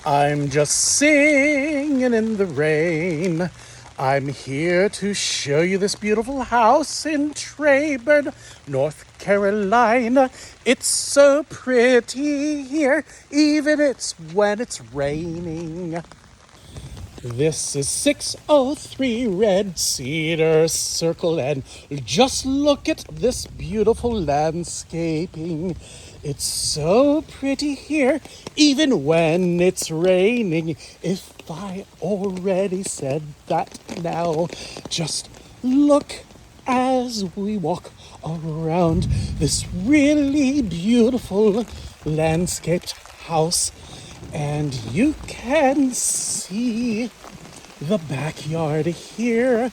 I'm just singing in the rain. I'm here to show you this beautiful house in Treyburn, North Carolina. It's so pretty here, even when it's raining. This is 603 Red Cedar Circle, and just look at this beautiful landscaping. It's so pretty here, even when it's raining. If I already said that now, just look as we walk around this really beautiful landscaped house. And you can see the backyard here.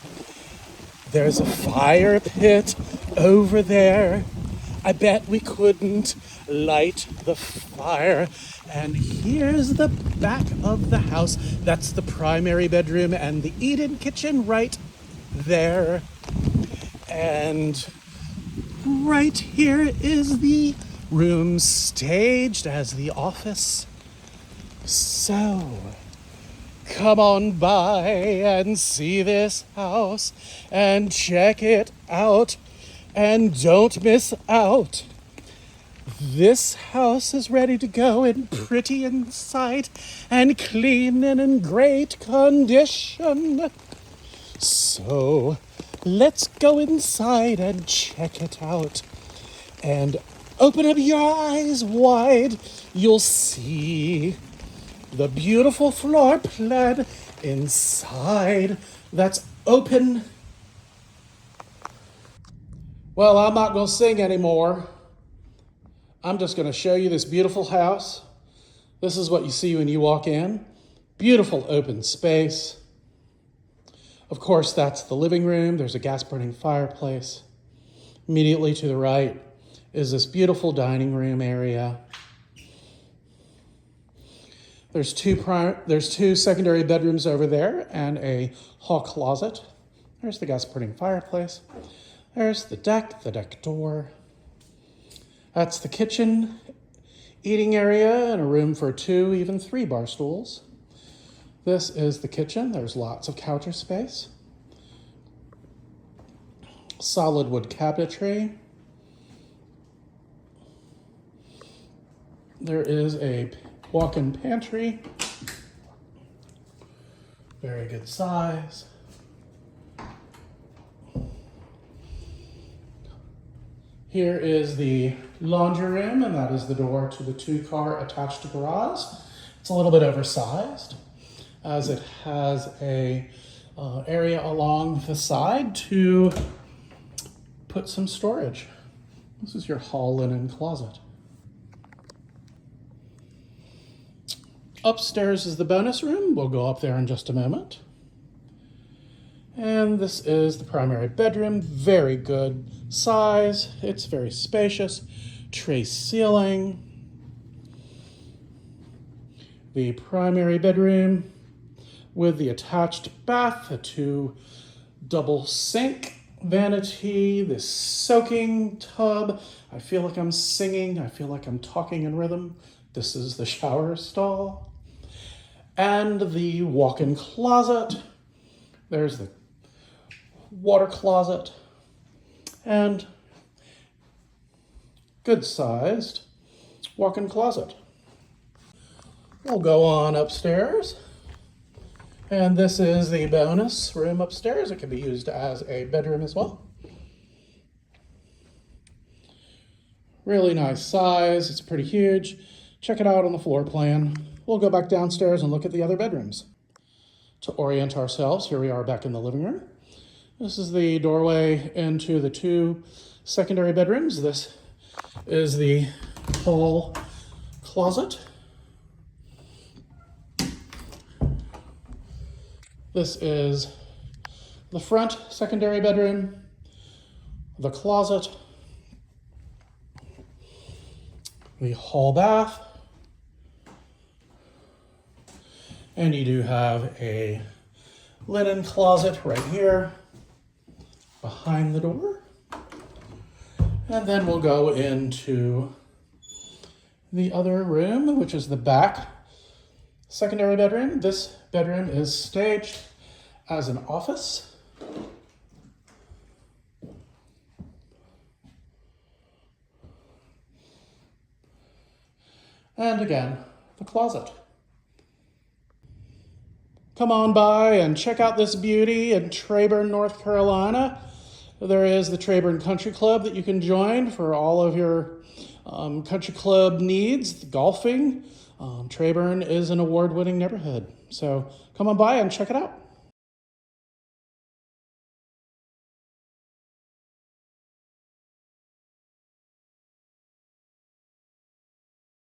There's a fire pit over there. I bet we couldn't light the fire. And here's the back of the house. That's the primary bedroom and the eat-in kitchen right there. And right here is the room staged as the office. So, come on by and see this house and check it out and don't miss out. This house is ready to go and pretty inside and clean and in great condition. So, let's go inside and check it out. And open up your eyes wide. You'll see the beautiful floor plan inside that's open. Well, I'm not going to sing anymore. I'm just going to show you this beautiful house. This is what you see when you walk in. Beautiful open space. Of course, that's the living room. There's a gas-burning fireplace. Immediately to the right is this beautiful dining room area. There's two secondary bedrooms over there and a hall closet. There's the gas-burning fireplace. There's the deck door. That's the kitchen, eating area, and a room for 2, even 3 bar stools. This is the kitchen. There's lots of counter space. Solid wood cabinetry. There is a walk-in pantry. Very good size. Here is the laundry room, and that is the door to the 2-car attached garage. It's a little bit oversized, as it has a area along the side to put some storage. This is your hall linen closet. Upstairs is the bonus room. We'll go up there in just a moment. And this is the primary bedroom. Very good size. It's very spacious. Tray ceiling. The primary bedroom with the attached bath, a 2 double sink, vanity, this soaking tub. I feel like I'm singing. I feel like I'm talking in rhythm. This is the shower stall. And the walk-in closet. There's the water closet. And good-sized walk-in closet. We'll go on upstairs. And this is the bonus room upstairs. It can be used as a bedroom as well. Really nice size. It's pretty huge. Check it out on the floor plan. We'll go back downstairs and look at the other bedrooms. To orient ourselves, here we are back in the living room. This is the doorway into the 2 secondary bedrooms. This is the hall closet. This is the front secondary bedroom, the closet, the hall bath, and you do have a linen closet right here behind the door. And then we'll go into the other room, which is the back Secondary bedroom. This bedroom is staged as an office. And again, the closet. Come on by and check out this beauty in Treyburn, North Carolina. There is the Treyburn Country Club that you can join for all of your country club needs, golfing. Treyburn is an award-winning neighborhood. So come on by and check it out.